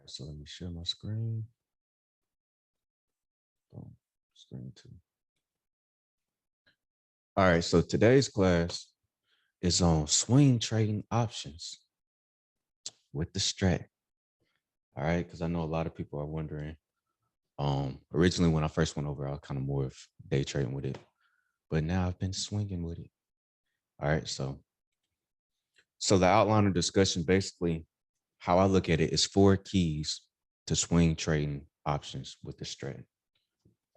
So let me share my screen. Boom, screen two. All right, so today's class is on swing trading options with the strat. All right, because I know a lot of people are wondering. Originally when I first went over, I was kind of more of day trading with it, but now I've been swinging with it. All right, so the outline of discussion, basically, how I look at it is 4 keys to swing trading options with the strat,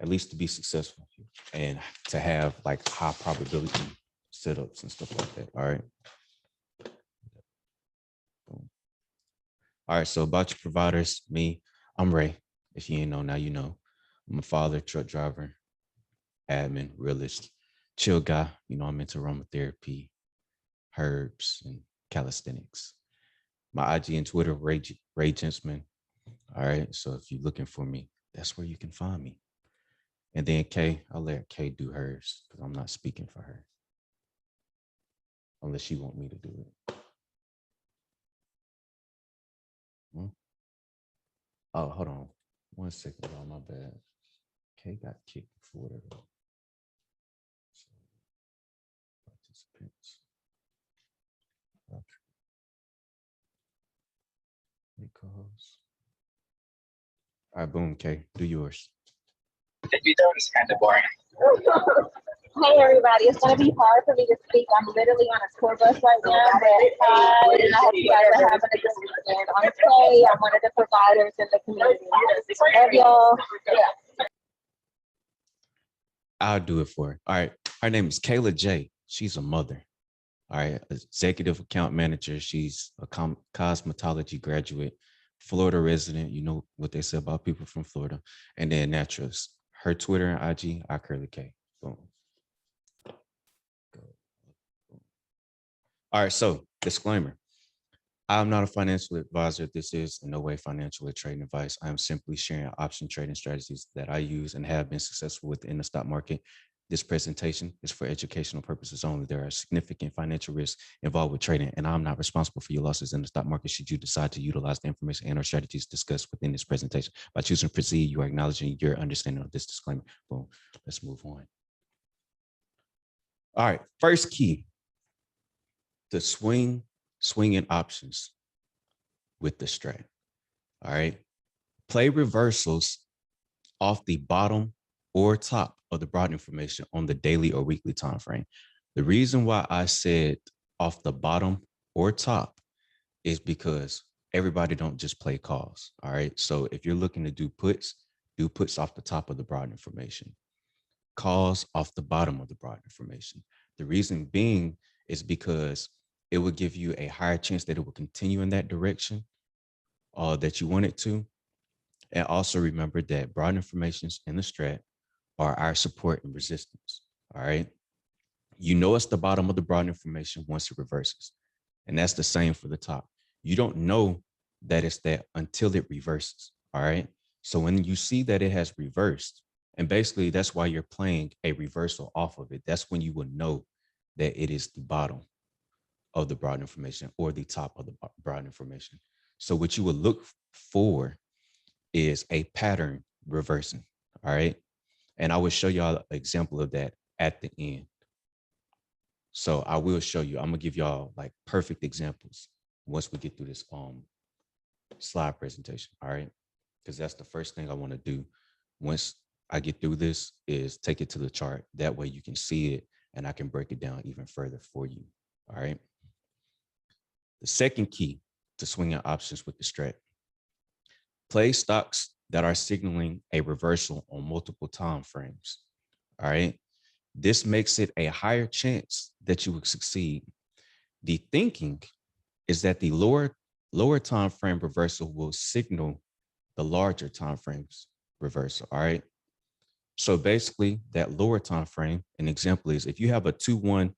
at least to be successful and to have like high probability setups and stuff like that. All right. All right. So about your providers, me, I'm Ray. If you ain't know, now you know. I'm a father, truck driver, admin, realist, chill guy. You know, I'm into aromatherapy, herbs, and calisthenics. My IG and Twitter, Ray Gensman. All right. So if you're looking for me, that's where you can find me. And then Kay, I'll let Kay do hers because I'm not speaking for her. Unless you want me to do it. Hmm? Oh, hold on. 1 second, y'all. My bad. Kay got kicked before whatever. So, participants. Okay. Make co-host. All right, boom, Kay. Do yours. If you don't, it's kind of boring. Hey everybody, it's gonna be hard for me to speak. I'm literally on a tour bus right now, but hi, and I hope you guys are having a good weekend. I'm Kay, I'm one of the providers in the community. Love y'all. I'll do it for her. All right. Her name is Kayla J. She's a mother. All right. Executive account manager. She's a cosmetology graduate, Florida resident. You know what they say about people from Florida. And then naturalist. Her Twitter and IG, iCurlyK. Boom. All right. So disclaimer. I'm not a financial advisor. This is in no way financial or trading advice. I am simply sharing option trading strategies that I use and have been successful with in the stock market. This presentation is for educational purposes only. There are significant financial risks involved with trading, and I'm not responsible for your losses in the stock market should you decide to utilize the information and or strategies discussed within this presentation. By choosing to proceed, you are acknowledging your understanding of this disclaimer. Boom. Let's move on. All right. First key, the swinging options with the strat. All right. Play reversals off the bottom or top of the broad information on the daily or weekly time frame. The reason why I said off the bottom or top is because everybody don't just play calls. All right. So if you're looking to do puts off the top of the broad information, calls off the bottom of the broad information. The reason being is because it will give you a higher chance that it will continue in that direction that you want it to. And also remember that broad informations in the strat are our support and resistance. All right. You know it's the bottom of the broad information once it reverses. And that's the same for the top. You don't know that it's that until it reverses. All right. So when you see that it has reversed, and basically that's why you're playing a reversal off of it, that's when you will know that it is the bottom of the broad information or the top of the broad information. So what you would look for is a pattern reversing. All right. And I will show y'all an example of that at the end. So I will show you, I'm gonna give y'all like perfect examples once we get through this slide presentation. All right. Because that's the first thing I want to do once I get through this is take it to the chart. That way you can see it and I can break it down even further for you. All right. The second key to swinging options with the strat. Play stocks that are signaling a reversal on multiple time frames. All right. This makes it a higher chance that you will succeed. The thinking is that the lower time frame reversal will signal the larger time frames reversal. All right. So basically, that lower time frame, an example is if you have a 2-1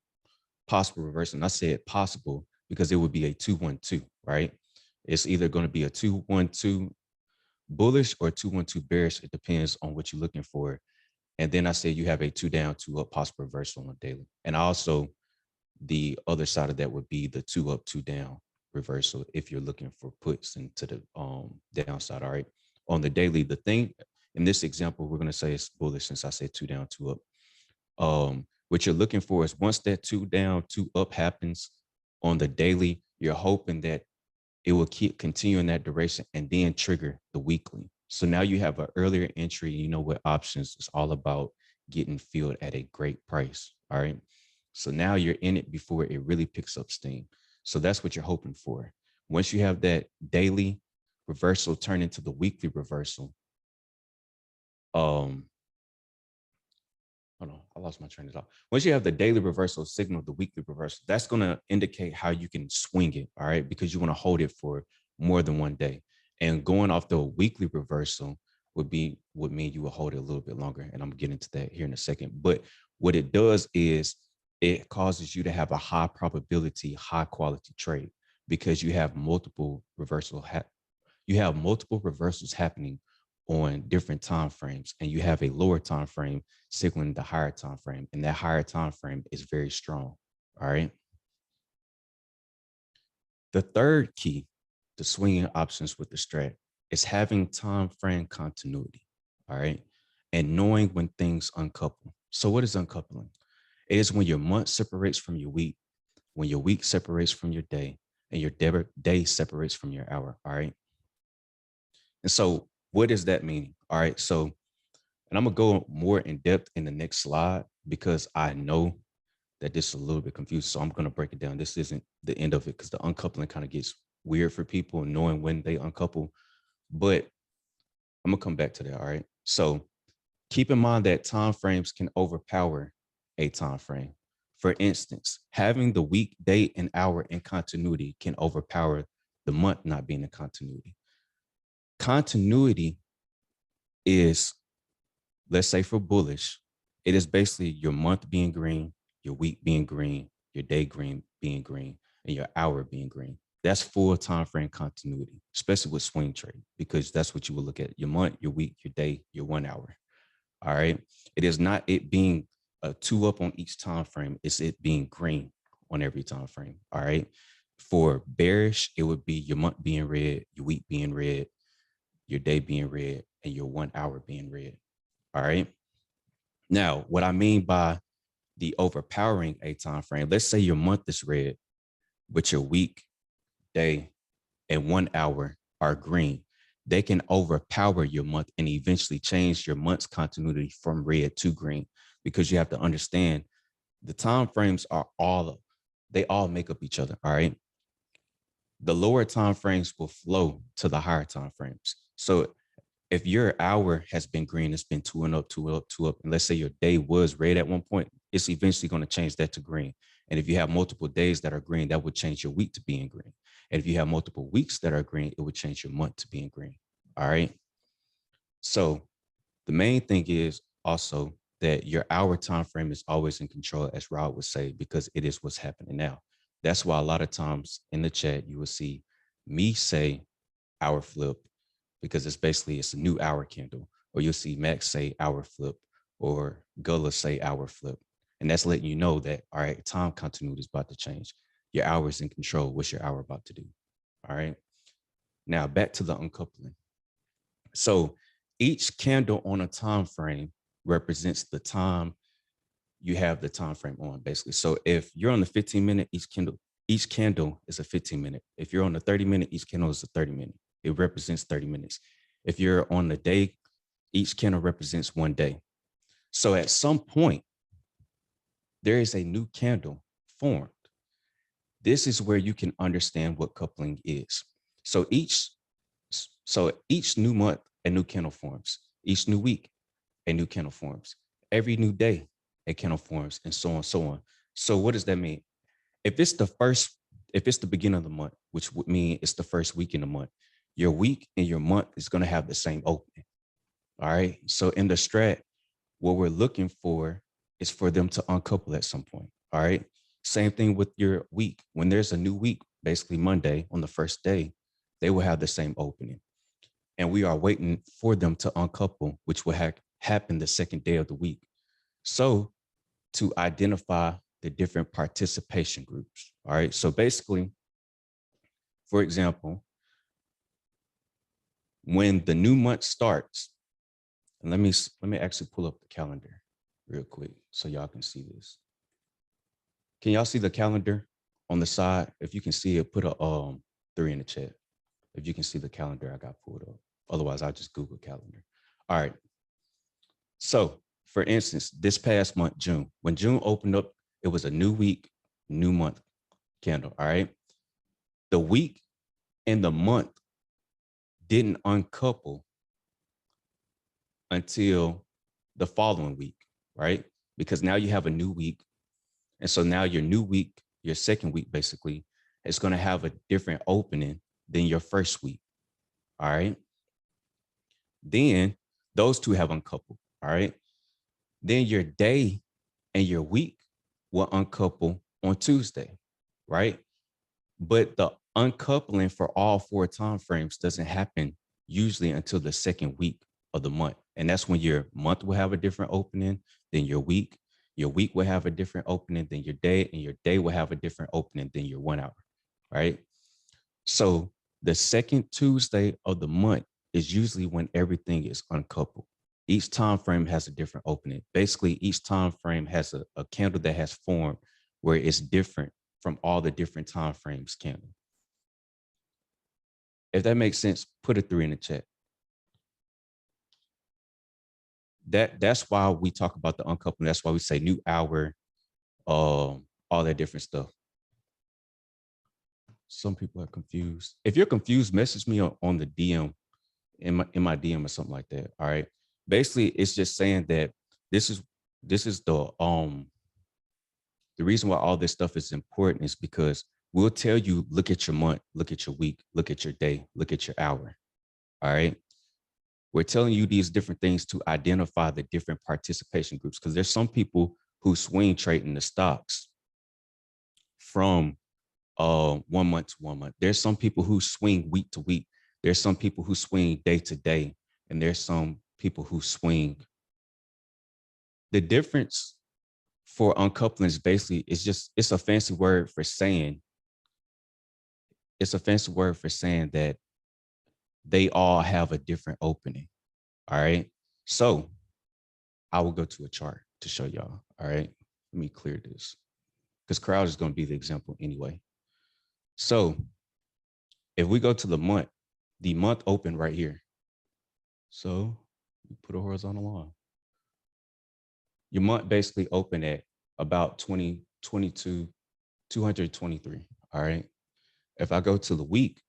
possible reversal, and I said possible because it would be a 2-1-2, right? It's either going to be a 2-1-2 bullish or 2-1-2 bearish. It depends on what you're looking for. And then I said you have a 2 down, 2 up possible reversal on a daily. And also the other side of that would be the 2 up, 2 down reversal if you're looking for puts into the downside. All right. On the daily, the thing in this example, we're going to say it's bullish since I said 2 down, 2 up. What you're looking for is once that 2 down, 2 up happens on the daily, you're hoping that it will keep continuing that duration and then trigger the weekly. So now you have an earlier entry. You know what options is all about getting filled at a great price. All right. So now you're in it before it really picks up steam. So that's what you're hoping for. Once you have that daily reversal turn into the weekly reversal, hold on, I lost my train of thought. Once you have the daily reversal signal, the weekly reversal, that's going to indicate how you can swing it, all right? Because you want to hold it for more than one day. And going off the weekly reversal would mean you will hold it a little bit longer. And I'm getting into that here in a second. But what it does is it causes you to have a high probability, high quality trade because you have multiple reversals happening on different time frames, and you have a lower time frame signaling the higher time frame, and that higher time frame is very strong. All right. The third key to swinging options with the strat is having time frame continuity. All right. And knowing when things uncouple. So what is uncoupling? It is when your month separates from your week, when your week separates from your day, and your day separates from your hour. All right. And so what does that mean? All right. So, and I'm going to go more in depth in the next slide because I know that this is a little bit confused. So I'm going to break it down. This isn't the end of it because the uncoupling kind of gets weird for people knowing when they uncouple. But I'm going to come back to that. All right. So keep in mind that time frames can overpower a time frame. For instance, having the week, day, and hour in continuity can overpower the month not being in continuity. Continuity is, let's say for bullish, it is basically your month being green, your week being green, your day being green, and your hour being green. That's full time frame continuity, especially with swing trade, because that's what you will look at: your month, your week, your day, your 1 hour. All right. It is not it being a 2 up on each time frame, it's it being green on every time frame. All right. For bearish, it would be your month being red, your week being red, your day being red, and your 1 hour being red. All right. Now, what I mean by the overpowering a time frame, let's say your month is red, but your week, day, and 1 hour are green. They can overpower your month and eventually change your month's continuity from red to green, because you have to understand the time frames they all make up each other. All right. The lower time frames will flow to the higher time frames. So if your hour has been green, it's been 2 and up, 2 up, 2 up, and let's say your day was red at one point, it's eventually going to change that to green. And if you have multiple days that are green, that would change your week to being green. And if you have multiple weeks that are green, it would change your month to being green. All right. So the main thing is also that your hour time frame is always in control, as Rod would say, because it is what's happening now. That's why a lot of times in the chat, you will see me say hour flip, because it's a new hour candle, or you'll see Max say hour flip, or Gullah say hour flip. And that's letting you know that, all right, time continuity is about to change. Your hour is in control. What's your hour about to do? All right. Now back to the uncoupling. So each candle on a time frame represents the time you have the time frame on, basically. So if you're on the 15-minute, each candle is a 15-minute. If you're on the 30-minute, each candle is a 30-minute. It represents 30 minutes. If you're on the day, each candle represents 1 day. So at some point, there is a new candle formed. This is where you can understand what coupling is. So each new month, a new candle forms. Each new week, a new candle forms. Every new day, a candle forms, and so on, so on. So what does that mean? If it's the beginning of the month, which would mean it's the first week in the month, your week and your month is going to have the same opening. All right. So in the strat, what we're looking for is for them to uncouple at some point. All right. Same thing with your week. When there's a new week, basically Monday on the first day, they will have the same opening. And we are waiting for them to uncouple, which will happen the second day of the week. So to identify the different participation groups. All right. So basically, for example, when the new month starts, and let me actually pull up the calendar real quick so y'all can see this. Can y'all see the calendar on the side? If you can see it, put a 3 in the chat. If you can see the calendar I got pulled up. Otherwise, I'll just Google calendar. All right. So for instance, this past month, June, when June opened up, it was a new week, new month candle. All right. The week and the month didn't uncouple until the following week, right? Because now you have a new week. And so now your new week, your second week, basically, is going to have a different opening than your first week. All right. Then those two have uncoupled. All right. Then your day and your week will uncouple on Tuesday, right? But the uncoupling for all 4 time frames doesn't happen usually until the second week of the month. And that's when your month will have a different opening than your week. Your week will have a different opening than your day, and your day will have a different opening than your 1 hour, right? So the second Tuesday of the month is usually when everything is uncoupled. Each time frame has a different opening. Basically, each time frame has a candle that has formed where it's different from all the different time frames candle. If that makes sense, put a 3 in the chat. That's why we talk about the uncoupling. That's why we say new hour, all that different stuff. Some people are confused. If you're confused, message me on the DM in my DM or something like that. All right. Basically, it's just saying that this is the reason why all this stuff is important is because we'll tell you, look at your month, look at your week, look at your day, look at your hour. All right. We're telling you these different things to identify the different participation groups, because there's some people who swing trade in the stocks from 1 month to 1 month. There's some people who swing week to week. There's some people who swing day to day, and there's some people who swing. The difference for uncoupling is basically, it's a fancy word for saying, that they all have a different opening. All right. So I will go to a chart to show y'all. All right. Let me clear this because crowd is going to be the example anyway. So if we go to the month opened right here. So you put a horizontal line. Your month basically opened at about 223. All right. If I go to the week,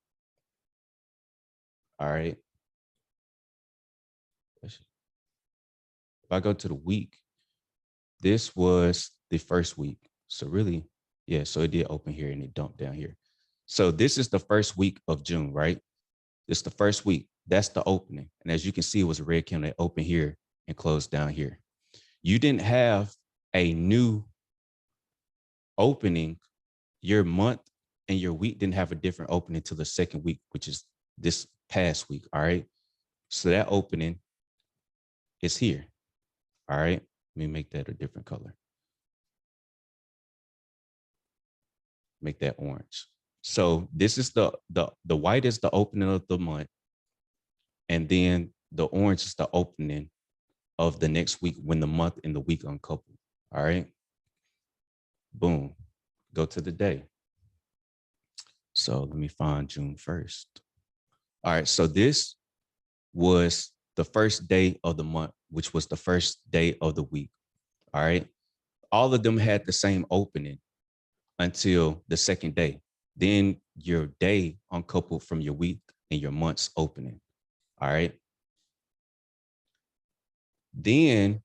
all right. If I go to the week, this was the first week. So really, yeah, so it did open here and it dumped down here. So this is the first week of June, right? This is the first week. That's the opening. And as you can see, it was a red candle that opened here and closed down here. You didn't have a new opening. Your month and your week didn't have a different opening till the second week, which is this past week. All right. So that opening is here. All right. Let me make that a different color. Make that orange. So this is the white is the opening of the month. And then the orange is the opening of the next week when the month and the week uncouple. All right. Boom. Go to the day. So let me find June 1st. All right. So this was the first day of the month, which was the first day of the week. All right. All of them had the same opening until the second day. Then your day uncoupled from your week and your month's opening. All right. Then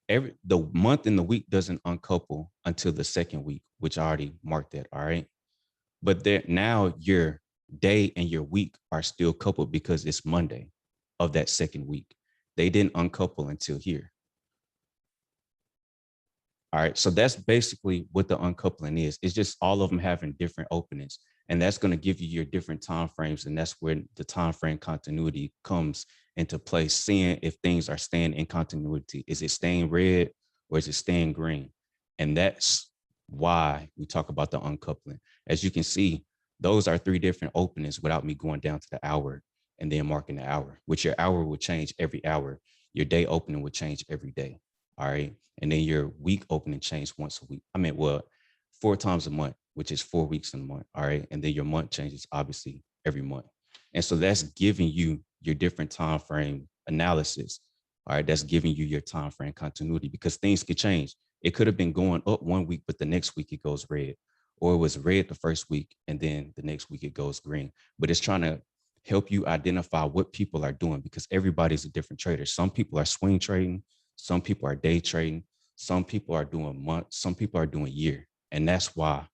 the month and the week doesn't uncouple until the second week, which I already marked that. All right. But now your day and your week are still coupled because it's Monday of that second week. They didn't uncouple until here. All right. So that's basically what the uncoupling is. It's just all of them having different openings. And that's going to give you your different time frames. And that's where the time frame continuity comes into play, seeing if things are staying in continuity. Is it staying red or is it staying green? And that's why we talk about the uncoupling. As you can see, those are 3 different openings without me going down to the hour and then marking the hour, which your hour will change every hour. Your day opening will change every day. All right. And then your week opening change once a week. I mean, well, 4 times a month, which is 4 weeks in a month. All right. And then your month changes obviously every month. And so that's giving you your different time frame analysis. All right. That's giving you your time frame continuity because things could change. It could have been going up one week, but the next week it goes red, or it was red the first week and then the next week it goes green. But it's trying to help you identify what people are doing because everybody's a different trader. Some people are swing trading, some people are day trading, some people are doing month, some people are doing year. And that's why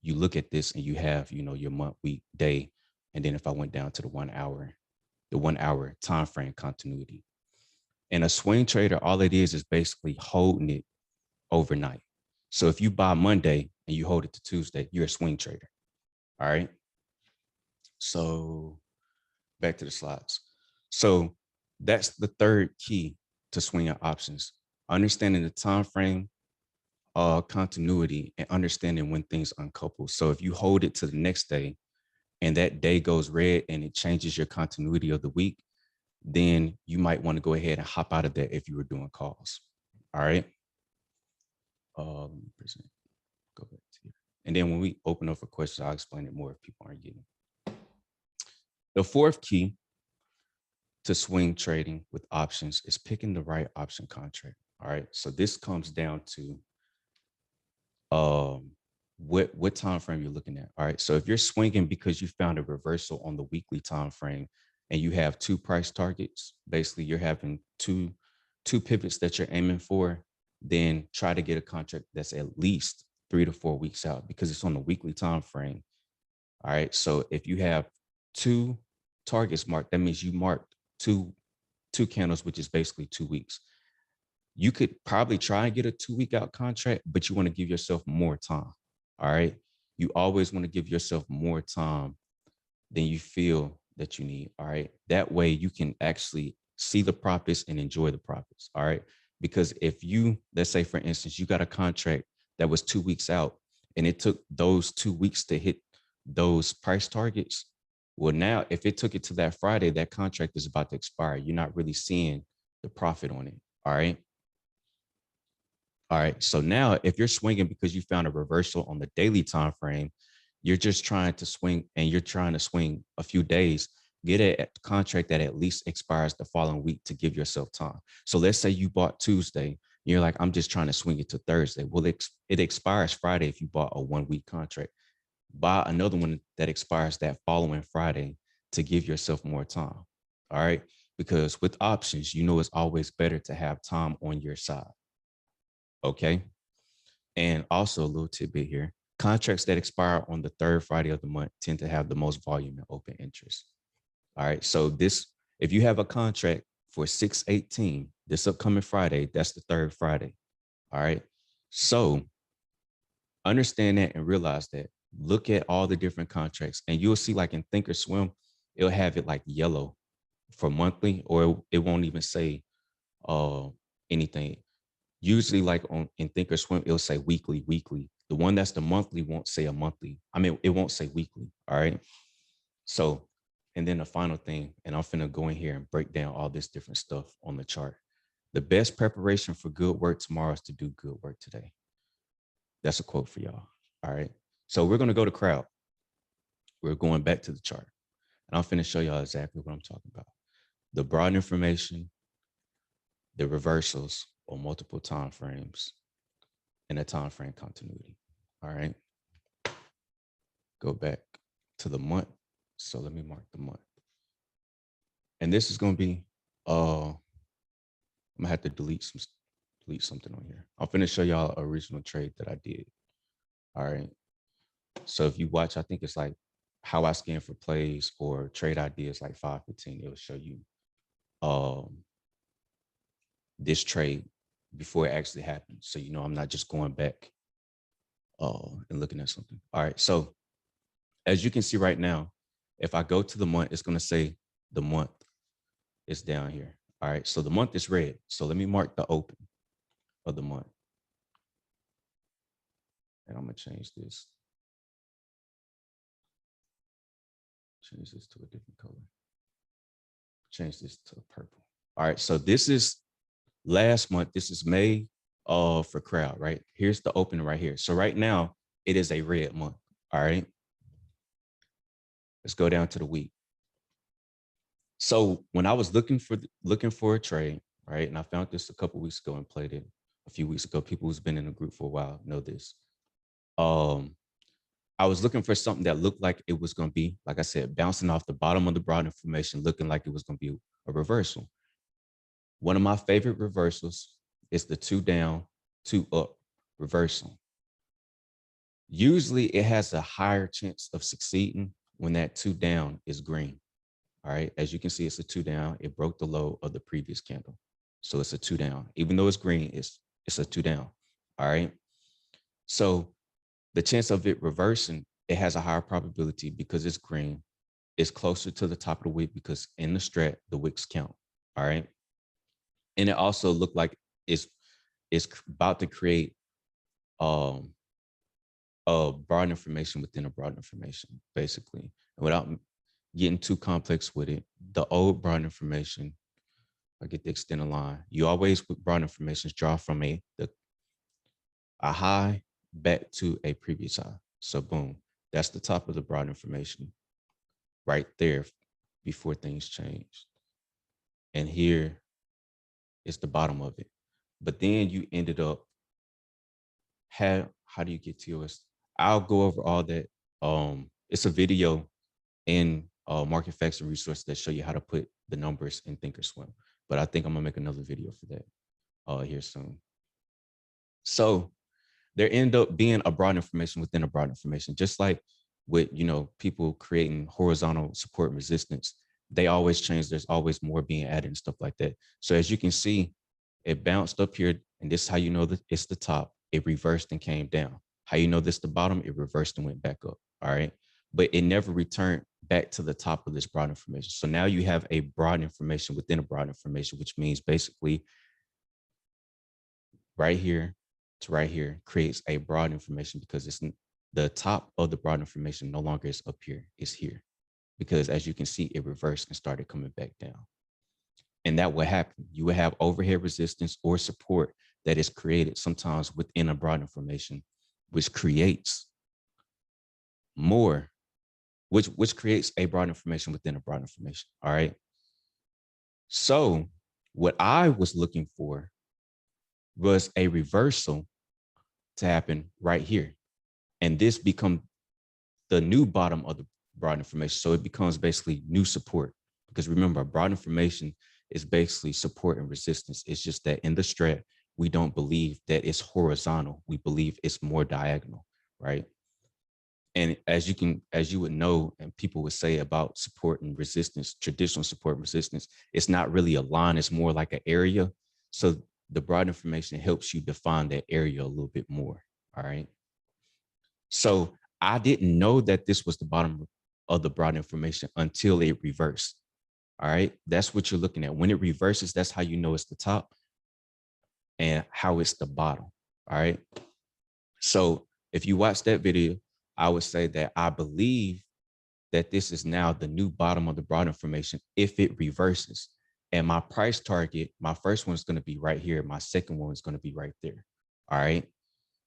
you look at this and you have, you know, your month, week, day. And then if I went down to the 1 hour, the 1 hour time frame continuity. And a swing trader, all it is basically holding it overnight. So if you buy Monday and you hold it to Tuesday, you're a swing trader. All right. So back to the slides. So that's the third key to swinging options: understanding the time frame, continuity, and understanding when things uncouple. So if you hold it to the next day and that day goes red and it changes your continuity of the week, then you might want to go ahead and hop out of that if you were doing calls. All right. Let me present. Go back to here. And then when we open up for questions, I'll explain it more if people aren't getting it. The fourth key to swing trading with options is picking the right option contract. All right. So this comes down to what time frame you're looking at. All right. So if you're swinging because you found a reversal on the weekly time frame and you have 2 price targets, basically you're having two pivots that you're aiming for, then try to get a contract that's at least 3 to 4 weeks out because it's on the weekly time frame. All right. So if you have 2 targets marked, that means you marked two candles, which is basically 2 weeks. You could probably try and get a 2-week out contract, but you want to give yourself more time. All right. You always want to give yourself more time than you feel that you need. All right. That way you can actually see the profits and enjoy the profits. All right. Because if you, let's say, for instance, you got a contract that was 2 weeks out and it took those 2 weeks to hit those price targets. Well, now if it took it to that Friday, that contract is about to expire. You're not really seeing the profit on it. All right. All right. So now if you're swinging because you found a reversal on the daily time frame, you're just trying to swing and you're trying to swing a few days, get a contract that at least expires the following week to give yourself time. So let's say you bought Tuesday. You're like, I'm just trying to swing it to Thursday. Well, it expires Friday if you bought a 1-week contract. Buy another one that expires that following Friday to give yourself more time. All right. Because with options, you know, it's always better to have time on your side. Okay. And also a little tidbit here. Contracts that expire on the 3rd Friday of the month tend to have the most volume and open interest. All right. So this, if you have a contract for 6/18, this upcoming Friday, that's the 3rd Friday. All right. So understand that and realize that. Look at all the different contracts and you'll see, like in Thinkorswim, it'll have it like yellow for monthly, or it won't even say anything. Usually like in Thinkorswim, it'll say weekly. The one that's the monthly won't say a monthly. I mean, it won't say weekly. All right. So, and then the final thing, and I'm finna go in here and break down all this different stuff on the chart. The best preparation for good work tomorrow is to do good work today. That's a quote for y'all. All right. So we're going to go to crowd. We're going back to the chart. And I'm finna show y'all exactly what I'm talking about. The broad information, the reversals on multiple time frames, and a time frame continuity. All right. Go back to the month. So let me mark the month. And this is going to be, I'm gonna have to delete something on here. I'm finna show y'all an original trade that I did. All right. So if you watch, I think it's like how I scan for plays or trade ideas like 515, it will show you this trade before it actually happened. So, you know, I'm not just going back and looking at something. All right. So as you can see right now, if I go to the month, it's going to say the month is down here. All right. So the month is red. So let me mark the open of the month. And I'm going to change this Change this to a different color. Change this to purple. All right, so this is last month. This is May for crowd, right? Here's the opening right here. So right now it is a red month. All right. Let's go down to the week. So when I was looking for a trade, right, and I found this a couple weeks ago and played it a few weeks ago. People who's been in the group for a while know this. I was looking for something that looked like it was going to be, like I said, bouncing off the bottom of the broad information, looking like it was going to be a reversal. One of my favorite reversals is the 2 down, 2 up reversal. Usually it has a higher chance of succeeding when that 2 down is green. All right, as you can see, it's a 2 down. It broke the low of the previous candle. So it's a 2 down. Even though it's green, it's a 2 down. All right. So the chance of it reversing, it has a higher probability because it's green. It's closer to the top of the wick because in the strat, the wicks count. All right. And it also looked like it's about to create a broad information within a broad information, basically. And without getting too complex with it, the old broad information, I get the extended line. You always with broad information draw from a high back to a previous high. So boom, that's the top of the broad information right there before things changed. And here is the bottom of it. But then you ended up, how do you get to yours? I'll go over all that. It's a video in Market Facts and Resources that show you how to put the numbers in Thinkorswim. But I think I'm gonna make another video for that here soon. So there end up being a broad information within a broad information, just like with, you know, people creating horizontal support and resistance. They always change. There's always more being added and stuff like that. So as you can see, it bounced up here, and this is how you know that it's the top. It reversed and came down. How you know this the bottom? It reversed and went back up. All right, but it never returned back to the top of this broad information. So now you have a broad information within a broad information, which means basically right here to right here creates a broad information because it's the top of the broad information no longer is up here, it's here. Because as you can see, it reversed and started coming back down. And that would happen. You would have overhead resistance or support that is created sometimes within a broad information, which creates more, which creates a broad information within a broad information. All right. So what I was looking for was a reversal to happen right here. And this become the new bottom of the broad information. So it becomes basically new support, because remember, broad information is basically support and resistance. It's just that in the strat, we don't believe that it's horizontal. We believe it's more diagonal, right? And as you would know, and people would say about support and resistance, traditional support and resistance, it's not really a line, it's more like an area. So the broad information helps you define that area a little bit more, all right? So I didn't know that this was the bottom of the broad information until it reversed, all right? That's what you're looking at. When it reverses, that's how you know it's the top and how it's the bottom, all right? So if you watch that video, I would say that I believe that this is now the new bottom of the broad information if it reverses. And my price target, my first one is going to be right here. My second one is going to be right there. All right.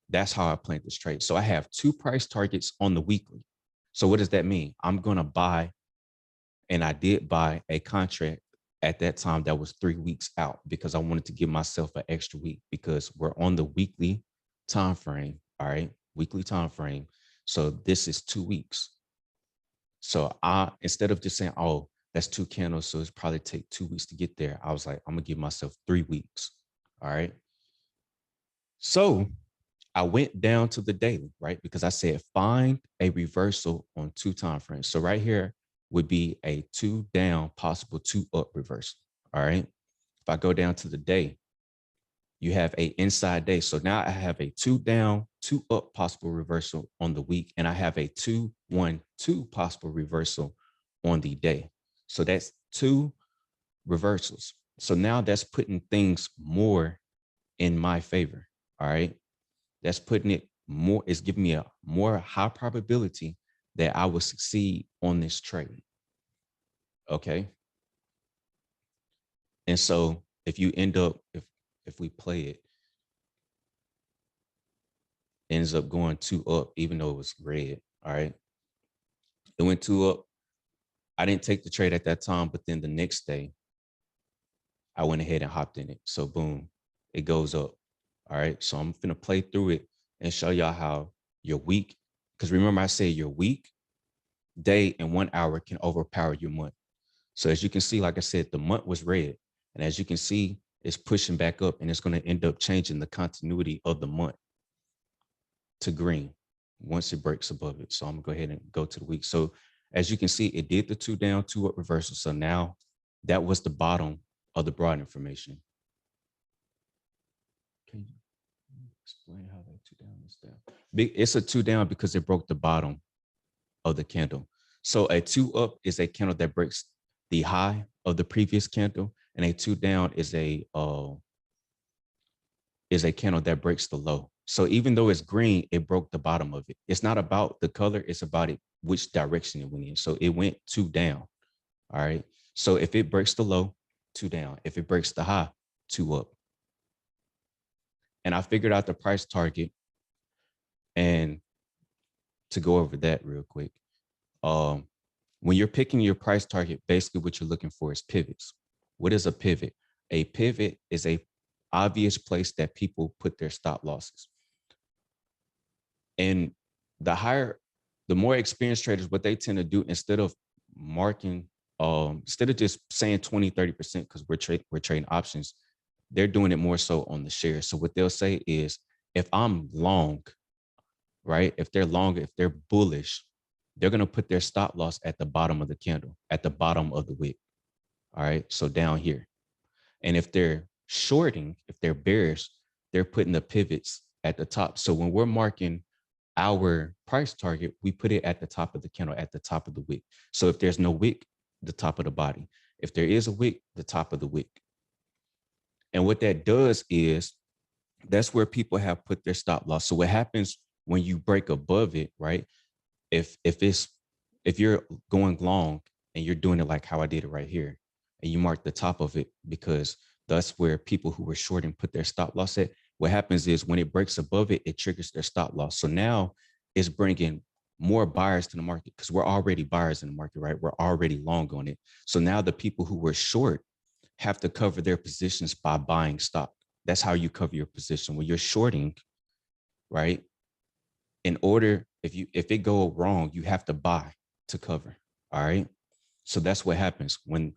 That's how I planned this trade. So I have 2 price targets on the weekly. So what does that mean? I'm going to buy, and I did buy a contract at that time that was 3 weeks out because I wanted to give myself an extra week because we're on the weekly time frame. All right. Weekly time frame. So this is 2 weeks. So instead of just saying, oh, that's 2 candles, so it's probably take 2 weeks to get there, I was like, I'm gonna give myself 3 weeks. All right. So I went down to the daily, right? Because I said, find a reversal on 2 time frames. So right here would be a 2 down, possible 2 up reversal. All right. If I go down to the day, you have a inside day. So now I have a 2 down, 2 up possible reversal on the week, and I have a 2, 1, 2 possible reversal on the day. So that's 2 reversals. So now that's putting things more in my favor. All right. That's putting it more, it's giving me a more high probability that I will succeed on this trade. Okay. And so if you end up, if we play it, ends up going 2 up, even though it was red. All right. It went 2 up. I didn't take the trade at that time, but then the next day I went ahead and hopped in it. So boom, it goes up. All right. So I'm gonna play through it and show y'all how your week, because remember I said your week, day, and 1 hour can overpower your month. So as you can see, like I said, the month was red. And as you can see, it's pushing back up and it's going to end up changing the continuity of the month to green once it breaks above it. So I'm gonna go ahead and go to the week. So as you can see, it did the 2 down, 2 up reversal. So now that was the bottom of the broad information. Can you explain how that 2 down is down? It's a 2 down because it broke the bottom of the candle. So a 2 up is a candle that breaks the high of the previous candle, and a 2 down is a candle that breaks the low. So even though it's green, it broke the bottom of it. It's not about the color, it's about it, which direction it went in. So it went 2 down. All right. So if it breaks the low, 2 down. If it breaks the high, 2 up. And I figured out the price target. And to go over that real quick, when you're picking your price target, basically what you're looking for is pivots. What is a pivot? A pivot is a obvious place that people put their stop losses. And the more experienced traders, what they tend to do, instead of marking, instead of just saying 20, 30%, because we're trading options, they're doing it more so on the shares. So what they'll say is, if I'm long, right? If they're long, if they're bullish, they're going to put their stop loss at the bottom of the candle, at the bottom of the wick. All right. So down here. And if they're shorting, if they're bearish, they're putting the pivots at the top. So when we're marking our price target, we put it at the top of the candle, at the top of the wick. So if there's no wick, the top of the body. If there is a wick, the top of the wick. And what that does is, that's where people have put their stop loss. So what happens when you break above it, right? If you're going long and you're doing it like how I did it right here, and you mark the top of it, because that's where people who were shorting put their stop loss at. What happens is, when it breaks above it, it triggers their stop loss. So now it's bringing more buyers to the market, because we're already buyers in the market, right? We're already long on it. So now the people who were short have to cover their positions by buying stock. That's how you cover your position. When you're shorting, right? In order, if it go wrong, you have to buy to cover. All right. So that's what happens when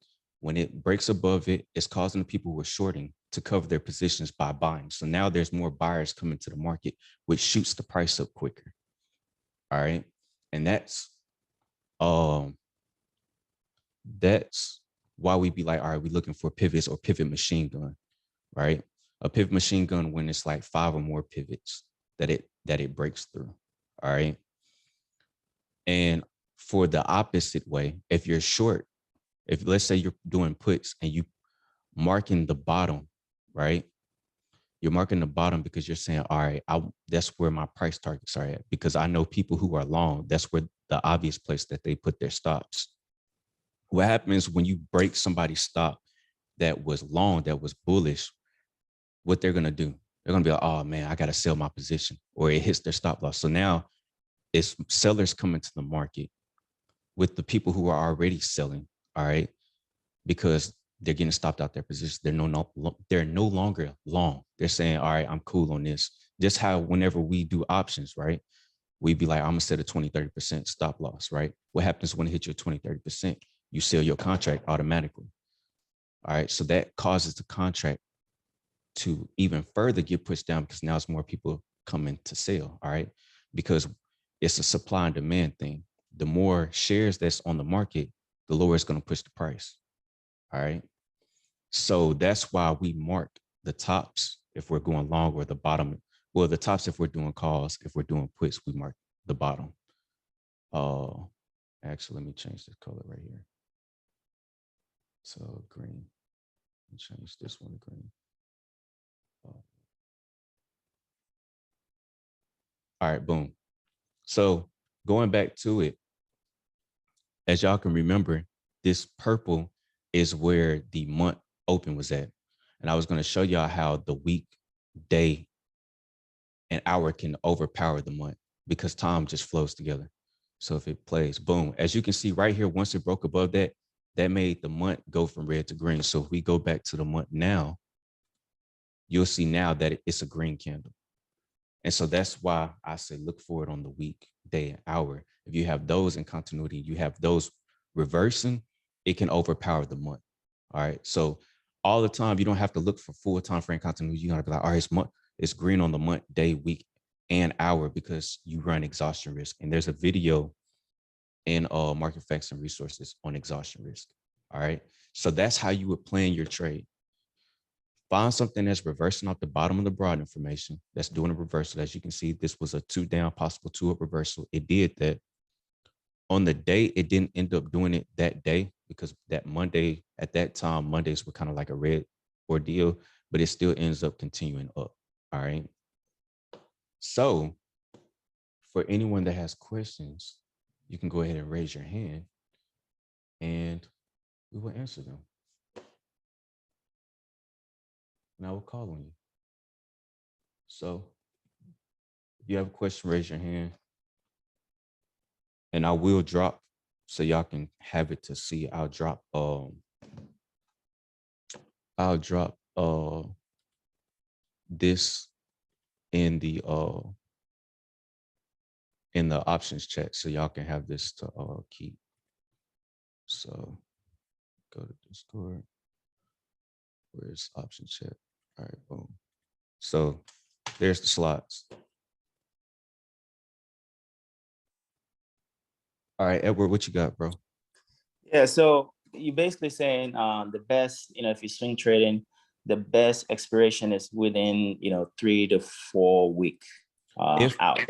it breaks above it. It's causing the people who are shorting to cover their positions by buying. So now there's more buyers coming to the market, which shoots the price up quicker. All right. And that's why we be like, all right, we're looking for pivots or pivot machine gun, right? A pivot machine gun, when it's like 5 or more pivots that it breaks through. All right. And for the opposite way, if you're short, if let's say you're doing puts and you marking the bottom, right? You're marking the bottom because you're saying, all right, that's where my price targets are at, because I know people who are long, that's where the obvious place that they put their stops. What happens when you break somebody's stop that was long, that was bullish? What they're going to do, they're going to be like, oh man, I got to sell my position, or it hits their stop loss. So now it's sellers coming to the market with the people who are already selling. All right. Because they're getting stopped out their position. They're no longer long. They're saying, all right, I'm cool on this. Just how whenever we do options, right? We'd be like, I'm gonna set a 20, 30% stop loss, right? What happens when it hits your 20, 30%? You sell your contract automatically. All right. So that causes the contract to even further get pushed down, because now it's more people coming to sell. All right. Because it's a supply and demand thing. The more shares that's on the market, the lower it's going to push the price. All right. So that's why we mark the tops if we're going long, or the bottom. Well, the tops if we're doing calls. If we're doing puts, we mark the bottom. Actually, let me change the color right here. So green. Change this one to green. All right, boom. So going back to it, as y'all can remember, this purple is where the month open was at. And I was going to show y'all how the week, day, and hour can overpower the month because time just flows together. So if it plays, boom, as you can see right here, once it broke above that, that made the month go from red to green. So if we go back to the month now, you'll see now that it's a green candle. And so that's why I say look for it on the week, day, and hour. If you have those in continuity, you have those reversing, it can overpower the month. All right. So all the time, you don't have to look for full time frame continuity. You gotta be like, all right, it's green on the month, day, week, and hour because you run exhaustion risk. And there's a video in Market Facts and Resources on exhaustion risk. All right. So that's how you would plan your trade. Find something that's reversing off the bottom of the broad information that's doing a reversal. As you can see, this was a 2 down, possible 2 up reversal. It did that. On the day, it didn't end up doing it that day because that Monday, at that time, Mondays were kind of like a red ordeal, but it still ends up continuing up. All right. So for anyone that has questions, you can go ahead and raise your hand and we will answer them. And I will call on you. So if you have a question, raise your hand. And I will drop so y'all can have it to see. I'll drop this in the options chat so y'all can have this to keep. So go to Discord. Where's option chat? All right, boom. So there's the slots. All right, Edward, what you got, bro? Yeah, so you're basically saying the best, if you're swing trading, the best expiration is within 3 to 4 week out.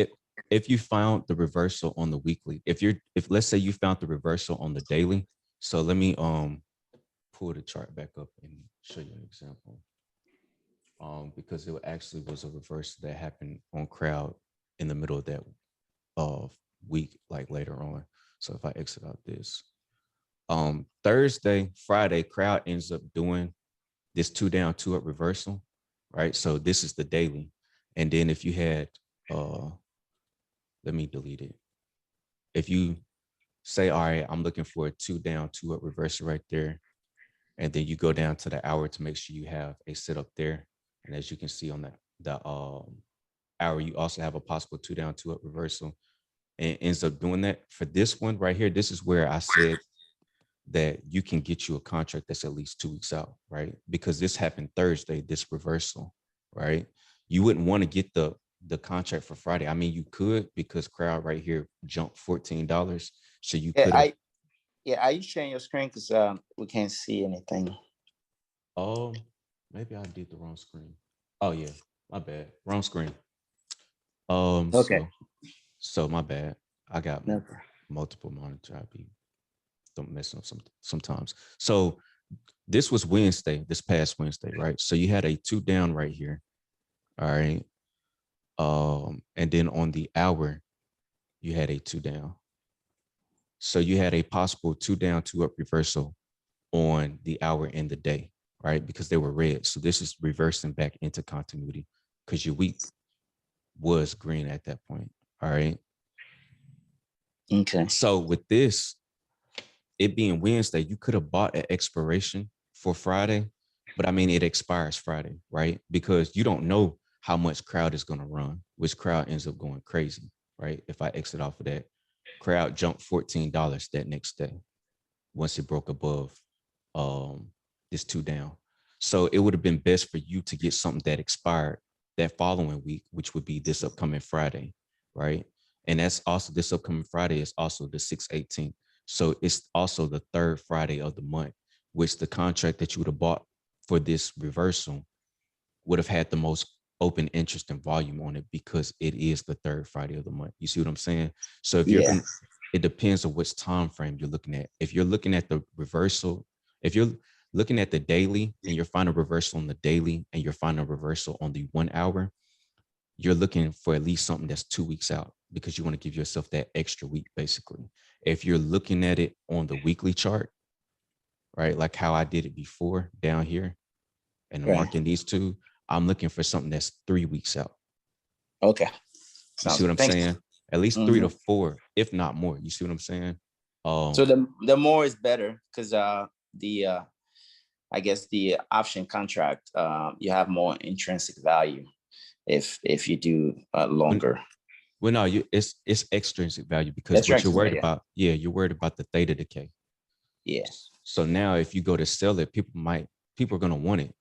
If you found the reversal on the weekly, if let's say you found the reversal on the daily, so let me pull the chart back up and show you an example. Because it actually was a reversal that happened on crowd in the middle of that week, like later on. So if I exit out this, Thursday, Friday, crowd ends up doing this 2 down, 2 up reversal, right? So this is the daily. And then if you had, let me delete it. If you say, all right, I'm looking for a 2 down, 2 up reversal right there. And then you go down to the hour to make sure you have a sit up there. And as you can see on the hour, you also have a possible 2 down, 2 up reversal. And it ends up doing that. For this one right here, this is where I said that you can get you a contract that's at least 2 weeks out, right? Because this happened Thursday, this reversal, right? You wouldn't want to get the contract for Friday. I mean, you could because crowd right here jumped $14. So you could have. Are you sharing your screen? Because we can't see anything. Oh, maybe I did the wrong screen. Oh yeah, my bad. Wrong screen. Okay. So my bad. I got multiple monitors. Don't mess up sometimes. So this was Wednesday, this past Wednesday, right? So you had a 2 down right here. All right. And then on the hour, you had a 2 down. So you had a possible 2 down, 2 up reversal on the hour and the day, right? Because they were red. So this is reversing back into continuity because your week was green at that point. All right. Okay. So with this, it being Wednesday, you could have bought an expiration for Friday, but I mean, it expires Friday, right? Because you don't know how much crowd is going to run, which crowd ends up going crazy, right? If I exit off of that, crowd jumped $14 that next day once it broke above this 2 down. So it would have been best for you to get something that expired that following week, which would be this upcoming Friday, right? And that's also this upcoming Friday is also the 6/18. So it's also the 3rd Friday of the month, which the contract that you would have bought for this reversal would have had the most open interest and volume on it because it is the 3rd Friday of the month. You see what I'm saying? So if you're, it depends on which time frame you're looking at. If you're looking at the reversal, if you're looking at the daily and you're finding a reversal on the daily and you're finding a reversal on the 1 hour, you're looking for at least something that's 2 weeks out because you want to give yourself that extra week, basically. If you're looking at it on the weekly chart, right? Like how I did it before down here and Right. marking these two, I'm looking for something that's 3 weeks out. Okay. You see what I'm Thanks. saying? At least 3 to 4, if not more. You see what I'm saying? So the more is better because the I guess the option contract you have more intrinsic value if you do longer. Well, no, it's extrinsic value because That's what right. you're worried about, you're worried about the theta decay. Yeah. So now if you go to sell it, people are gonna want it.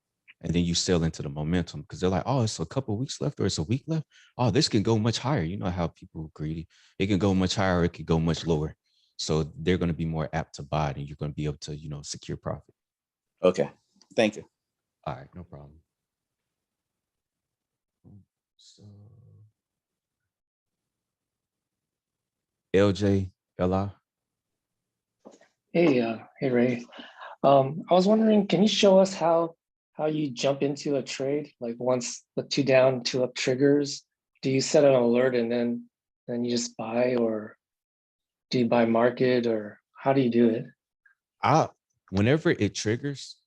And then you sell into the momentum because they're like, oh, it's a couple of weeks left or it's a week left. Oh, this can go much higher. You know how people are greedy. It can go much higher, it could go much lower. So they're going to be more apt to buy it and you're going to be able to, secure profit. Okay. Thank you. All right, no problem. So LJ, Ella. Hey, hey Ray. I was wondering, can you show us how you jump into a trade? Like once the 2 down, 2 up triggers, do you set an alert and then you just buy, or do you buy market, or how do you do it? Whenever it triggers,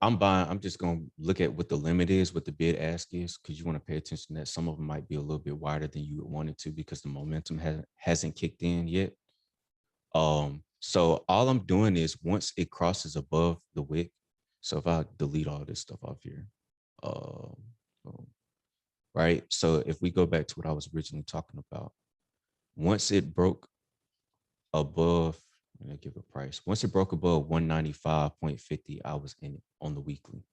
I'm buying. I'm just gonna look at what the limit is, what the bid ask is, because you want to pay attention that some of them might be a little bit wider than you would want it to because the momentum hasn't kicked in yet. So all I'm doing is once it crosses above the wick. So if I delete all this stuff off here, right? So if we go back to what I was originally talking about, once it broke above, I'm gonna give a price. Once it broke above 195.50, I was in it on the weekly.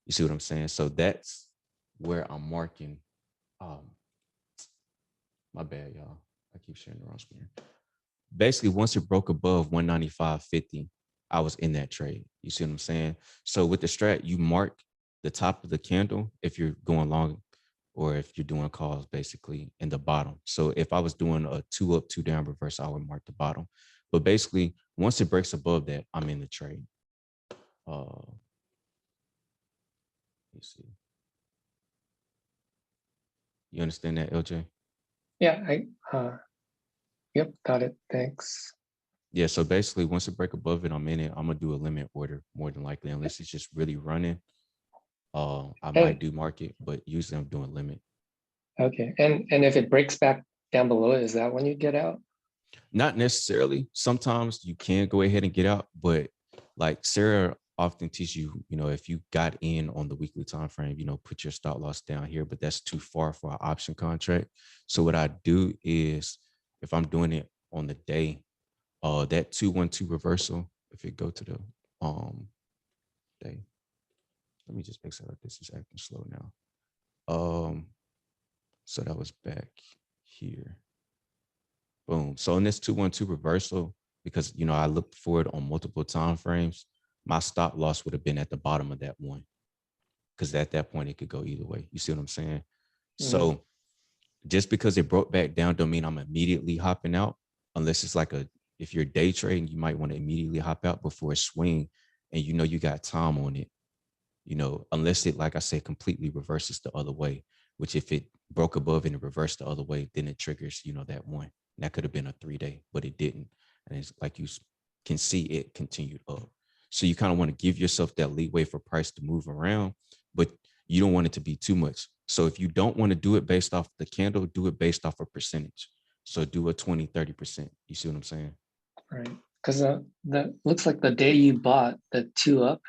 You see what I'm saying? So that's where I'm marking. My bad, y'all. I keep sharing the wrong screen. Basically, once it broke above 195.50, I was in that trade. You see what I'm saying? So with the strat, you mark the top of the candle if you're going long or if you're doing calls basically in the bottom. So if I was doing a 2 up, 2 down reverse, I would mark the bottom. But basically, once it breaks above that, I'm in the trade. Let's see. You understand that, LJ? Yeah, yep, got it. Thanks. Yeah, so basically once it break above it, I'm in it. I'm gonna do a limit order more than likely, unless it's just really running. I might do market, but usually I'm doing limit. Okay, and if it breaks back down below, is that when you get out? Not necessarily. Sometimes you can go ahead and get out, but like Sarah often teaches you, if you got in on the weekly time frame, put your stop loss down here, but that's too far for an option contract. So what I do is if I'm doing it on the day, that 2-1-2 reversal, if it go to the day, let me just make sure that this is acting slow now. So that was back here. Boom. So in this 2-1-2 reversal, because I looked for it on multiple time frames, my stop loss would have been at the bottom of that one. Because at that point it could go either way. You see what I'm saying? Mm-hmm. So just because it broke back down don't mean I'm immediately hopping out, unless it's like if you're day trading, you might want to immediately hop out before a swing and you got time on it. Unless it, like I said, completely reverses the other way, which if it broke above and it reversed the other way, then it triggers, that one. And that could have been a 3-day, but it didn't. And it's like you can see it continued up. So you kind of want to give yourself that leeway for price to move around, but you don't want it to be too much. So if you don't want to do it based off the candle, do it based off a percentage. So do a 20, 30%. You see what I'm saying? Right. Because that looks like the day you bought the 2 up,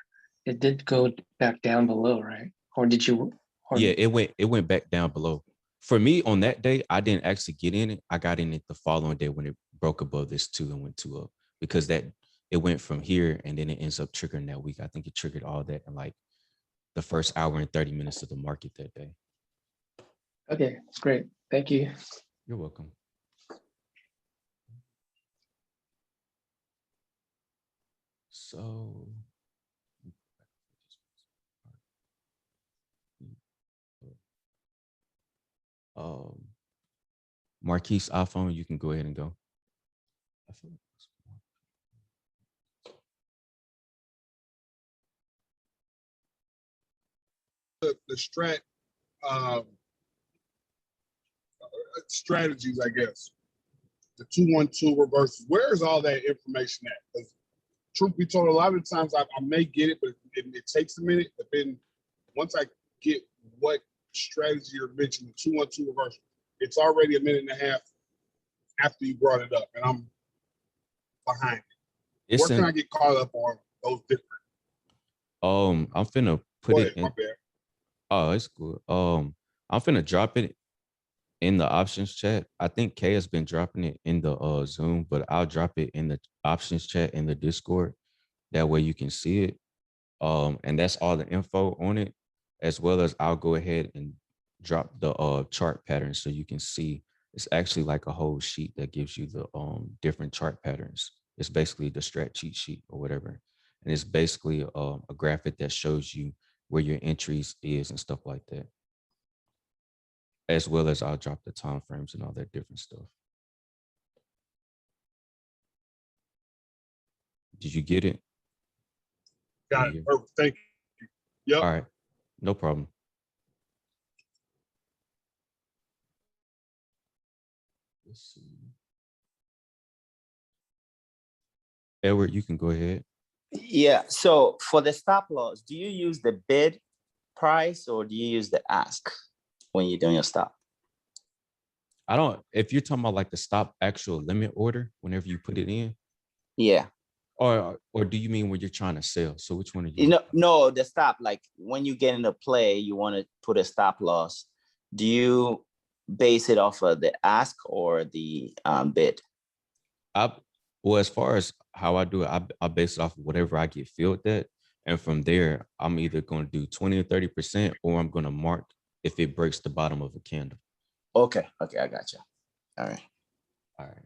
it did go back down below, right? Or did you? Yeah, it went back down below. For me on that day, I didn't actually get in it. I got in it the following day when it broke above this 2 and went 2 up, because it went from here and then it ends up triggering that week. I think it triggered all that in like the first hour and 30 minutes of the market that day. Okay, that's great. Thank you. You're welcome. So Marquise iPhone, you can go ahead and go. I feel the strat strategies, I guess. The 2-1-2 reverses. Where is all that information at? truth be told, a lot of the times I may get it, but it takes a minute. But then once I get what strategy you're mentioning, 2-1-2 reversal, it's already a minute and a half after you brought it up, and I'm behind. It's Where can in, I get caught up on those different? I'm finna put Go it ahead, in. my bad. Oh, it's good. I'm finna drop it in the options chat. I think Kay has been dropping it in the Zoom, but I'll drop it in the options chat in the Discord. That way you can see it. And that's all the info on it, as well as I'll go ahead and drop the chart pattern so you can see. It's actually like a whole sheet that gives you the different chart patterns. It's basically the strat cheat sheet or whatever. And it's basically a graphic that shows you where your entries is and stuff like that. As well as I'll drop the time frames and all that different stuff. Did you get it? Got it. Perfect. Thank you. Yep. All right, no problem. Let's see. Edward, you can go ahead. Yeah, so for the stop loss, do you use the bid price or do you use the ask when you're doing your stop? I don't, if you're talking about like the stop actual limit order, whenever you put it in, Yeah, or do you mean when you're trying to sell? So which one are you? no, the stop, like when you get into play, you want to put a stop loss. Do you base it off of the ask or the bid? Well, as far as how I do it, I base it off of whatever I get filled at. And from there, I'm either going to do 20 or 30%, or I'm going to mark if it breaks the bottom of a candle. Okay, I got you. All right. All right.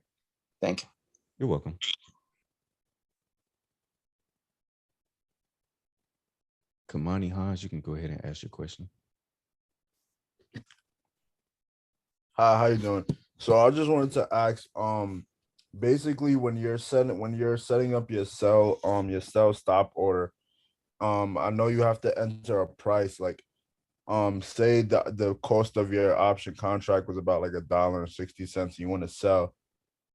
Thank you. You're welcome. Kamani Hans, you can go ahead and ask your question. Hi, how you doing? So I just wanted to ask, basically when you're setting up your sell stop order, I know you have to enter a price, like, say the cost of your option contract was about like $1.60, you want to sell,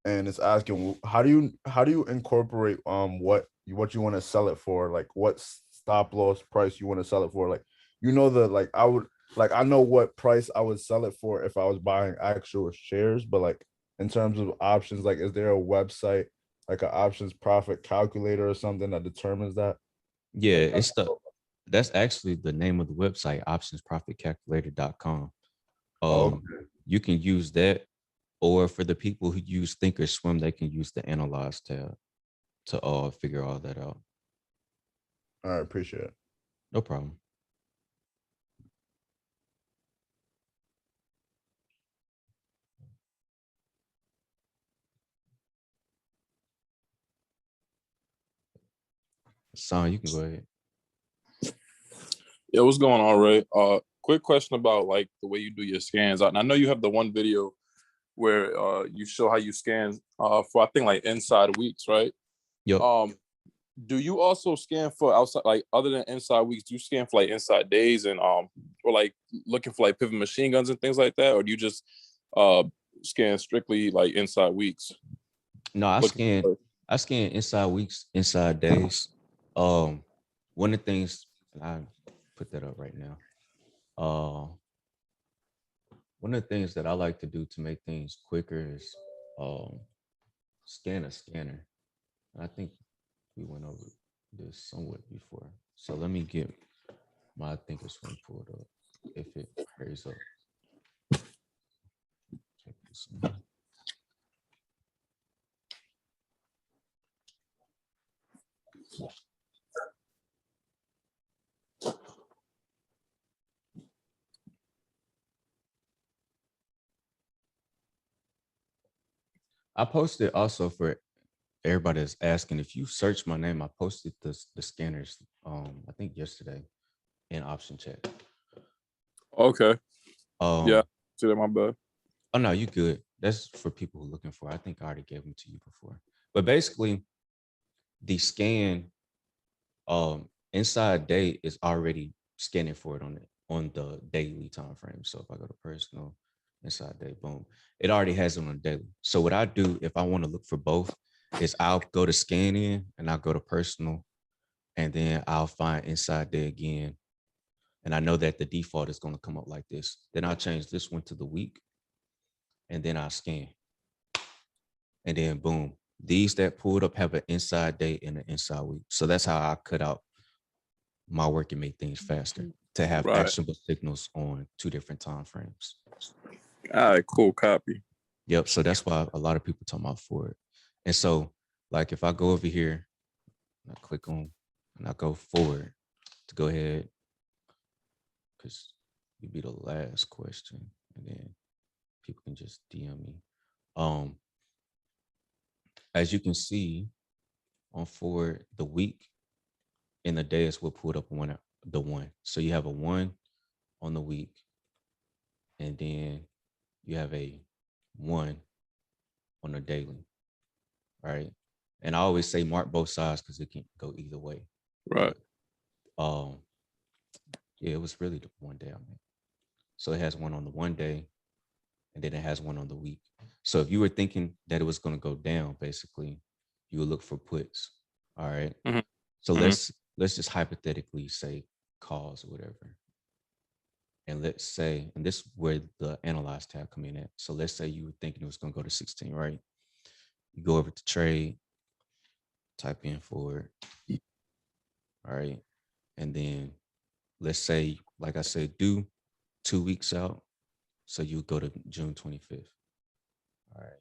and it's asking how do you incorporate what you want to sell it for, like what stop loss price you want to sell it for, like, I know what price I would sell it for if I was buying actual shares, but like in terms of options, like is there a website like an options profit calculator or something that determines that? Yeah, that's actually the name of the website, optionsprofitcalculator.com. Okay. You can use that, or for the people who use Thinkorswim, they can use the Analyze tab to figure all that out. All right, appreciate it. No problem. Son, you can go ahead. Yeah, what's going on, Ray? Quick question about like the way you do your scans. I know you have the one video where you show how you scan for I think like inside weeks, right? Yep. Do you also scan for outside, like other than inside weeks? Do you scan for like inside days and or like looking for like pivot machine guns and things like that, or do you just scan strictly like inside weeks? No, I scan inside weeks, inside days. One of the things, and I put that up right now. One of the things that I like to do to make things quicker is scan a scanner. I think we went over this somewhat before. So let me get my Thinkorswim pulled up if it hurries up. Check this out. I posted also for everybody that's asking, if you search my name, I posted the scanners I think yesterday in option chat. Okay. Yeah, see that, my bad. Oh no, you good. That's for people who are looking for. I think I already gave them to you before. But basically, the scan inside day is already scanning for it on the daily time frame. So if I go to personal, inside day, boom, it already has it on a daily. So what I do if I want to look for both, is I'll go to scan in and I'll go to personal, and then I'll find inside day again. And I know that the default is going to come up like this. Then I'll change this one to the week, and then I'll scan. And then boom, these that pulled up have an inside day and an inside week. So that's how I cut out my work and make things faster to have Right. actionable signals on 2 different time frames. All right, cool copy. Yep. So that's why a lot of people talk about forward. And so, like, if I go over here, I click on and I go forward to go ahead, because it'd be the last question, and then people can just DM me. As you can see on forward, the week and the days will put up the one. So you have a 1 on the week, and then you have a 1 on the daily. Right. And I always say mark both sides because it can go either way. Right. Yeah, it was really the 1 day I made. So it has 1 on the 1 day, and then it has 1 on the week. So if you were thinking that it was going to go down, basically, you would look for puts. All right. Mhm. So Mhm. let's just hypothetically say calls or whatever. And let's say, and this is where the analyze tab come in at. So let's say you were thinking it was going to go to 16, right? You go over to trade, type in forward. All right. And then let's say, like I said, do 2 weeks out. So you go to June 25th. All right.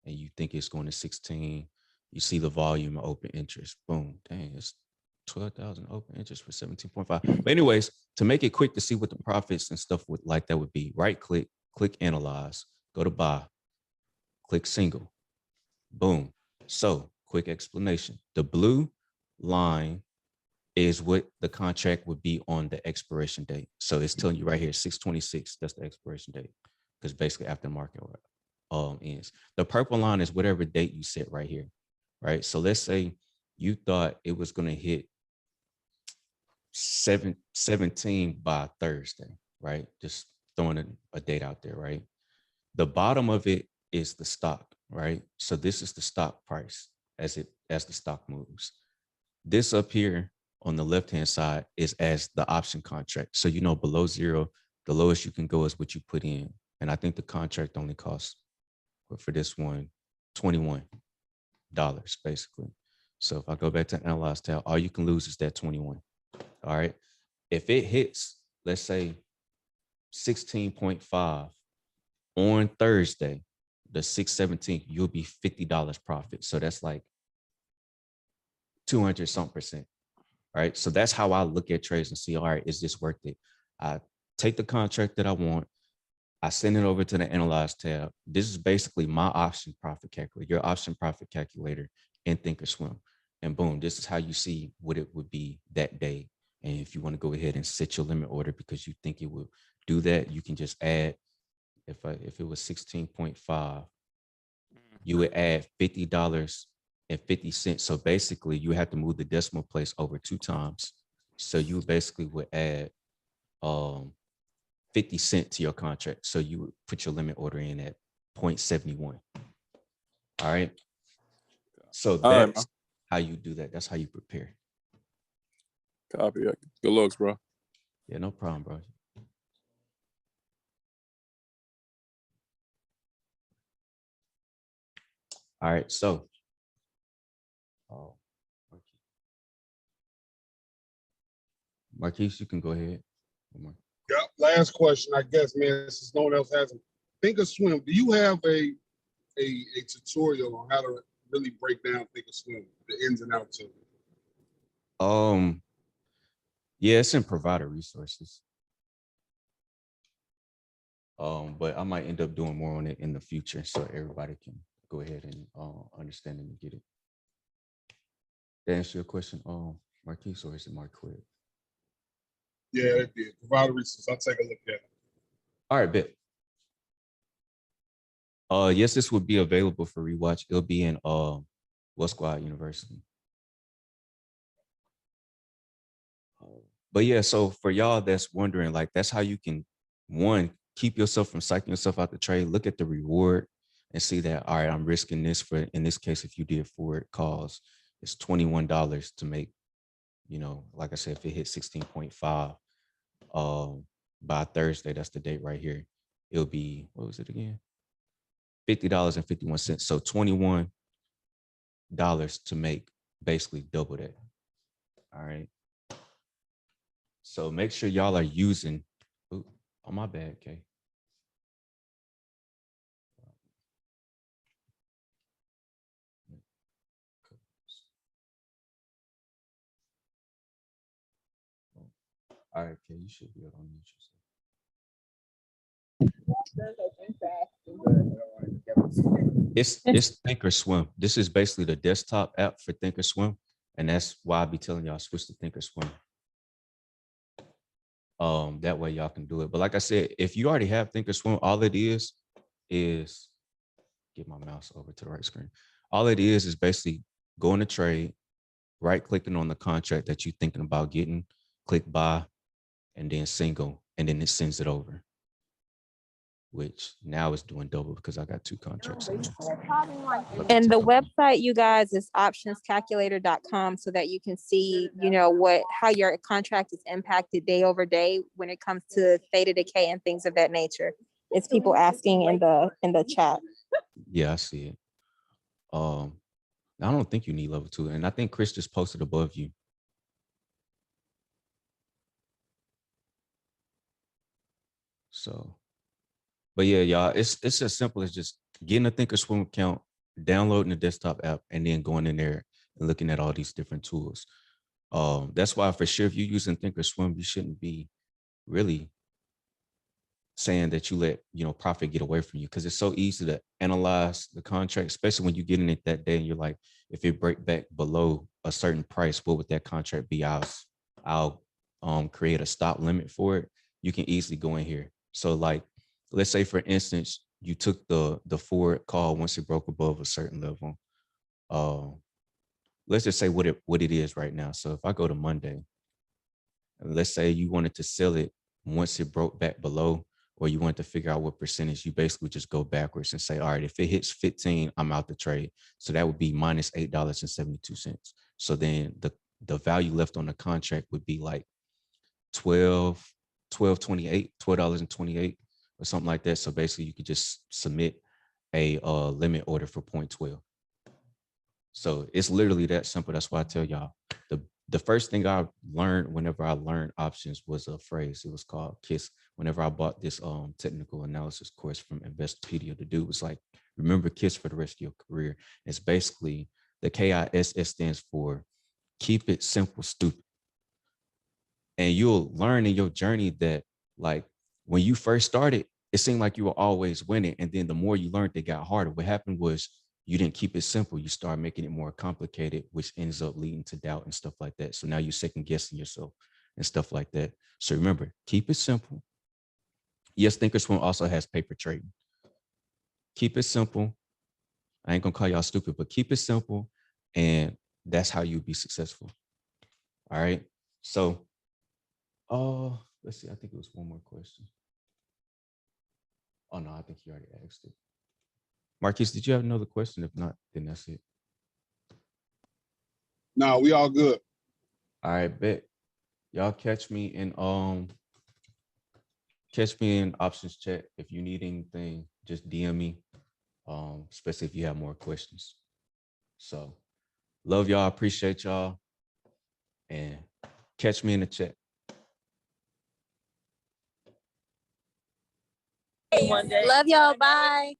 And you think it's going to 16. You see the volume of open interest. Boom. Dang, it's 12,000 open interest for 17.5. But anyways, to make it quick to see what the profits and stuff would like that would be, right click, click analyze, go to buy, click single. Boom. So quick explanation. The blue line is what the contract would be on the expiration date. So it's telling you right here, 6/26, that's the expiration date, because basically after the market ends. The purple line is whatever date you set right here, right? So let's say you thought it was going to hit 17 by Thursday, right? Just throwing a date out there, right? The bottom of it is the stock, right? So this is the stock price as the stock moves. This up here on the left-hand side is as the option contract. So, below 0, the lowest you can go is what you put in. And I think the contract only costs, for this one, $21, basically. So if I go back to analyze tab, all you can lose is that 21. All right. If it hits, let's say 16.5 on Thursday, the 6/17th, you'll be $50 profit. So that's like 200 something percent. Right. So that's how I look at trades and see, all right, is this worth it? I take the contract that I want. I send it over to the analyze tab. This is basically my option profit calculator, your option profit calculator in Thinkorswim. And boom, this is how you see what it would be that day. And if you want to go ahead and set your limit order because you think it will do that, you can just add, if it was 16.5, you would add $50.50. So basically you have to move the decimal place over 2 times. So you basically would add 50 cents to your contract. So you would put your limit order in at 0.71. All right. So that's how you do that. That's how you prepare. Copy. Good looks, bro. Yeah, no problem, bro. All right. So, Marquise, you can go ahead. Yep. Last question, I guess, man, since no one else has them. Thinkorswim, do you have a tutorial on how to really break down Thinkorswim, the ins and outs of it? Yeah, it's in provider resources. But I might end up doing more on it in the future so everybody can go ahead and understand and get it. Did I answer your question, Marquise, or is it Marquette? Yeah, it did. Provider resources. I'll take a look at it. All right, bet. Yes, this would be available for rewatch. It'll be in West Squad University. But yeah, so for y'all that's wondering, like, that's how you can, one, keep yourself from psyching yourself out the trade. Look at the reward and see that, all right, I'm risking this for, in this case, if you did forward calls, it's $21 to make, you know, like I said, if it hit 16.5 by Thursday, that's the date right here, it'll be, what was it again? $50.51. So $21 to make basically double that. All right. So make sure y'all are using, oh, my bad, Kay. All right, Kay, you should be able to unmute yourself. It's Thinkorswim. This is basically the desktop app for Thinkorswim, and that's why I be telling y'all switch to Thinkorswim. That way y'all can do it. But like I said, if you already have Thinkorswim, all it is get my mouse over to the right screen. All it is basically going to trade, right clicking on the contract that you're thinking about getting, click buy, and then single, and then it sends it over. Which now is doing double because I got two contracts in there. And the website, you guys, is optionscalculator.com so that you can see, you know, how your contract is impacted day over day when it comes to theta decay and things of that nature. It's people asking in the chat. Yeah, I see it. I don't think you need level 2, and I think Chris just posted above you. So, but yeah, y'all, it's as simple as just getting a Thinkorswim account, downloading the desktop app, and then going in there and looking at all these different tools. That's why for sure, if you're using Thinkorswim, you shouldn't be really saying that you let, you know, profit get away from you, because it's so easy to analyze the contract, especially when you get in it that day and you're like, if it break back below a certain price, what would that contract be? I'll create a stop limit for it. You can easily go in here. So like, let's say for instance, you took the forward call once it broke above a certain level. Let's just say what it is right now. So if I go to Monday, and let's say you wanted to sell it once it broke back below, or you want to figure out what percentage, you basically just go backwards and say, all right, if it hits 15, I'm out the trade. So that would be minus $8.72. So then the value left on the contract would be like $12.28 or something like that. So basically you could just submit a limit order for 0.12. So it's literally that simple. That's why I tell y'all, the first thing I learned whenever I learned options was a phrase. It was called KISS. Whenever I bought this technical analysis course from Investopedia, the dude was like, remember KISS for the rest of your career. It's basically the KISS stands for keep it simple, stupid. And you'll learn in your journey that like when you first started, it seemed like you were always winning. And then the more you learned, it got harder. What happened was you didn't keep it simple. You start making it more complicated, which ends up leading to doubt and stuff like that. So now you're second guessing yourself and stuff like that. So remember, keep it simple. Yes, Thinkorswim also has paper trading. Keep it simple. I ain't gonna call y'all stupid, but keep it simple. And that's how you'll be successful. All right. So, let's see. I think it was one more question. Oh no, I think you already asked it. Marquise, did you have another question? If not, then that's it. No, we all good. All right, bet. Y'all catch me in options chat. If you need anything, just DM me. Especially if you have more questions. So love y'all, appreciate y'all, and catch me in the chat. Love y'all. Bye.